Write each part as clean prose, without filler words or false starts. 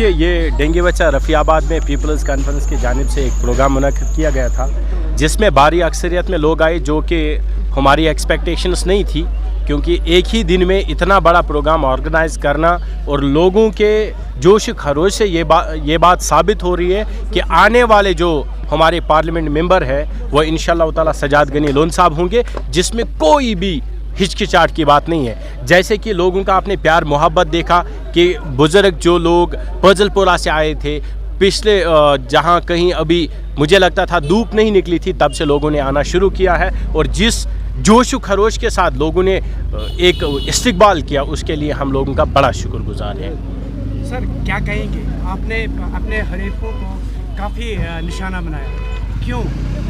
देखिए, ये डेंगू बच्चा रफ़ियाबाद में पीपल्स कॉन्फ्रेंस की जानिब से एक प्रोग्राम मुनक़्क़िद किया गया था, जिसमें भारी अक्सरियत में लोग आए जो कि हमारी एक्सपेक्टेशंस नहीं थी, क्योंकि एक ही दिन में इतना बड़ा प्रोग्राम ऑर्गेनाइज़ करना और लोगों के जोश खरोश से ये बात साबित हो रही है कि आने वाले जो हमारे पार्लियामेंट मेंबर है वो इंशाअल्लाह ताला सजाद गनी लोन साहब होंगे, जिसमें कोई भी हिचकिचाहट की बात नहीं है। जैसे कि लोगों का आपने प्यार मोहब्बत देखा कि बुज़ुर्ग जो लोग फजलपुरा से आए थे, पिछले जहाँ कहीं अभी मुझे लगता था धूप नहीं निकली थी, तब से लोगों ने आना शुरू किया है और जिस जोश खरोश के साथ लोगों ने एक इस्तकबाल किया, उसके लिए हम लोगों का बड़ा शुक्रगुजार है। सर, क्या कहेंगे, आपने अपने हरीफों को काफ़ी निशाना बनाया, क्यों,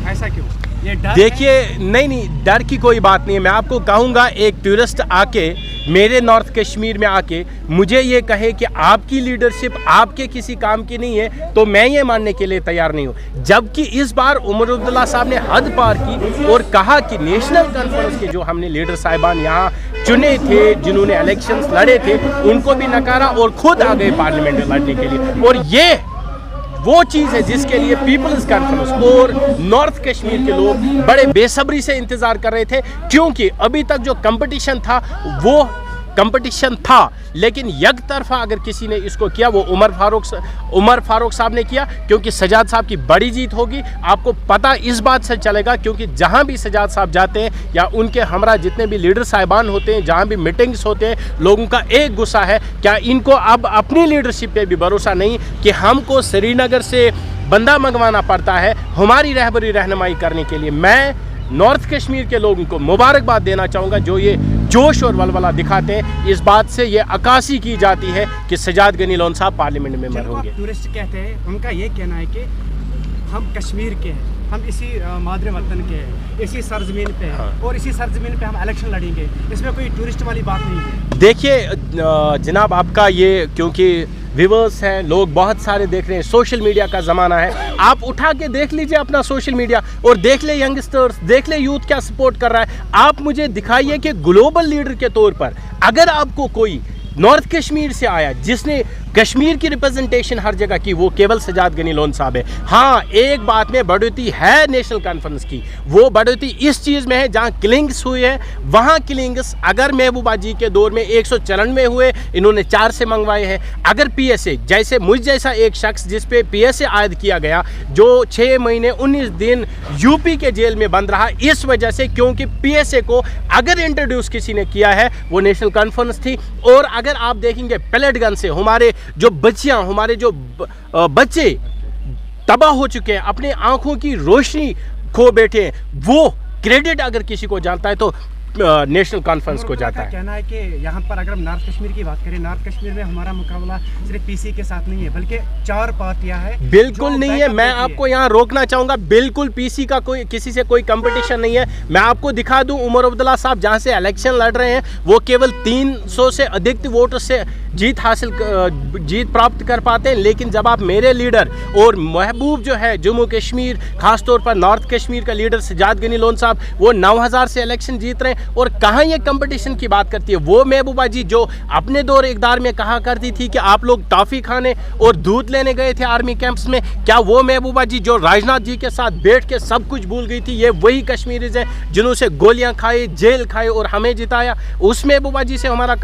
ऐसा क्यों? ये डर देखिए, नहीं, डर की कोई बात नहीं है। मैं आपको कहूँगा, एक टूरिस्ट आके मेरे नॉर्थ कश्मीर में आके मुझे ये कहे कि आपकी लीडरशिप आपके किसी काम की नहीं है, तो मैं ये मानने के लिए तैयार नहीं हूँ। जबकि इस बार उमर अब्दुल्ला साहब ने हद पार की और कहा कि नेशनल कॉन्फ्रेंस के जो हमने लीडर साहिबान यहाँ चुने थे, जिन्होंने इलेक्शंस लड़े थे, उनको भी नकारा और खुद आ गए पार्लियामेंट में लड़ने के लिए। और ये वो चीज़ है जिसके लिए पीपल्स कॉन्फ्रेंस और नॉर्थ कश्मीर के लोग बड़े बेसब्री से इंतज़ार कर रहे थे, क्योंकि अभी तक जो कंपटीशन था वो कंपटीशन था, लेकिन एक तरफा अगर किसी ने इसको किया वो उमर फारूक साहब ने किया, क्योंकि सजाद साहब की बड़ी जीत होगी। आपको पता इस बात से चलेगा, क्योंकि जहां भी सजाद साहब जाते हैं या उनके हमरा जितने भी लीडर साहिबान होते हैं, जहां भी मीटिंग्स होते हैं, लोगों का एक गुस्सा है, क्या इनको अब अपनी लीडरशिप पे भी भरोसा नहीं कि हमको श्रीनगर से बंदा मंगवाना पड़ता है हमारी रहबरी रहनुमाई करने के लिए। मैं नॉर्थ कश्मीर के लोगों को मुबारकबाद देना चाहूँगा जो ये जोश और वलवला दिखाते हैं। इस बात से ये अक्कासी की जाती है कि सजाद गनी लोन साहब पार्लियामेंट मेंबर होंगे। टूरिस्ट कहते हैं, उनका ये कहना है कि हम कश्मीर के हैं, हम इसी मादरे वतन के हैं, इसी सरजमीन पे हैं, हाँ। और इसी सरजमीन पे हम इलेक्शन लड़ेंगे, इसमें कोई टूरिस्ट वाली बात नहीं है। देखिए जनाब, आपका ये क्योंकि व्यूअर्स हैं, लोग बहुत सारे देख रहे हैं, सोशल मीडिया का ज़माना है, आप उठा के देख लीजिए अपना सोशल मीडिया और देख ले यंगस्टर्स, देख ले यूथ क्या सपोर्ट कर रहा है। आप मुझे दिखाइए कि ग्लोबल लीडर के तौर पर अगर आपको कोई नॉर्थ कश्मीर से आया जिसने कश्मीर की रिप्रेजेंटेशन हर जगह की, वो केवल सजाद गनी लोन साहब है। हाँ, एक बात में बढ़ोतरी है नेशनल कॉन्फ्रेंस की, वो बढ़ोतरी इस चीज़ में है जहाँ किलिंग्स हुई है, वहाँ किलिंग्स अगर महबूबा जी के दौर में 194 हुए, इन्होंने 4 से मंगवाए हैं। अगर पीएसए जैसे मुझ जैसा एक शख्स जिस पे पीएसए आयद किया गया, जो 6 महीने 19 दिन यूपी के जेल में बंद रहा, इस वजह से, क्योंकि पीएसए को अगर इंट्रोड्यूस किसी ने किया है वो नेशनल कॉन्फ्रेंस थी। और अगर आप देखेंगे पैलेट गन से हमारे जो बच्चियां, हमारे जो बच्चे तबाह हो चुके हैं, अपनी आंखों की रोशनी खो बैठे हैं, वो क्रेडिट अगर किसी को जानता है तो नेशनल कॉन्फ्रेंस को जाता है। कहना है कि यहाँ पर अगर हम नॉर्थ कश्मीर की बात करें, नॉर्थ कश्मीर में हमारा मुकाबला सिर्फ पीसी के साथ नहीं है, बल्कि 4 पार्टियां हैं। बिल्कुल नहीं है, मैं आपको यहाँ रोकना चाहूँगा, बिल्कुल पीसी का कोई किसी से कोई कंपटीशन नहीं है। मैं आपको दिखा दूँ, उमर अब्दुल्ला साहब जहाँ से इलेक्शन लड़ रहे हैं वो केवल 300 से अधिक वोटों से जीत प्राप्त कर पाते हैं, लेकिन जब आप मेरे लीडर और महबूब जो है जम्मू कश्मीर, खासतौर पर नॉर्थ कश्मीर का लीडर सजाद गनी लोन साहब, वो 9000 से इलेक्शन जीत रहे हैं। और कहाँ ये कंपटीशन की बात करती है वो महबूबा जी जो अपने दौर इक़्तिदार में कहा करती थी कि आप लोग टॉफ़ी खाने और दूध लेने गए थे आर्मी कैंप्स में, क्या वो महबूबा जी जो राजनाथ जी के साथ बैठ के सब कुछ भूल गई थी, ये वही कश्मीरीज हैं जिन्होंने से गोलियां खाई, जेल खाए और हमें जिताया? उस महबूबा जी से हमारा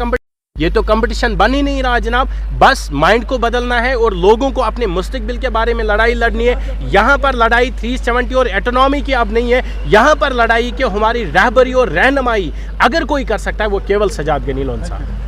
ये तो कंपटीशन बन ही नहीं रहा जनाब। बस माइंड को बदलना है और लोगों को अपने मुस्तकबिल के बारे में लड़ाई लड़नी है। यहाँ पर लड़ाई 370 और एटोनॉमी की अब नहीं है, यहाँ पर लड़ाई कि हमारी रहबरी और रहनुमाई अगर कोई कर सकता है वो केवल सजाद गनी लोन साहब।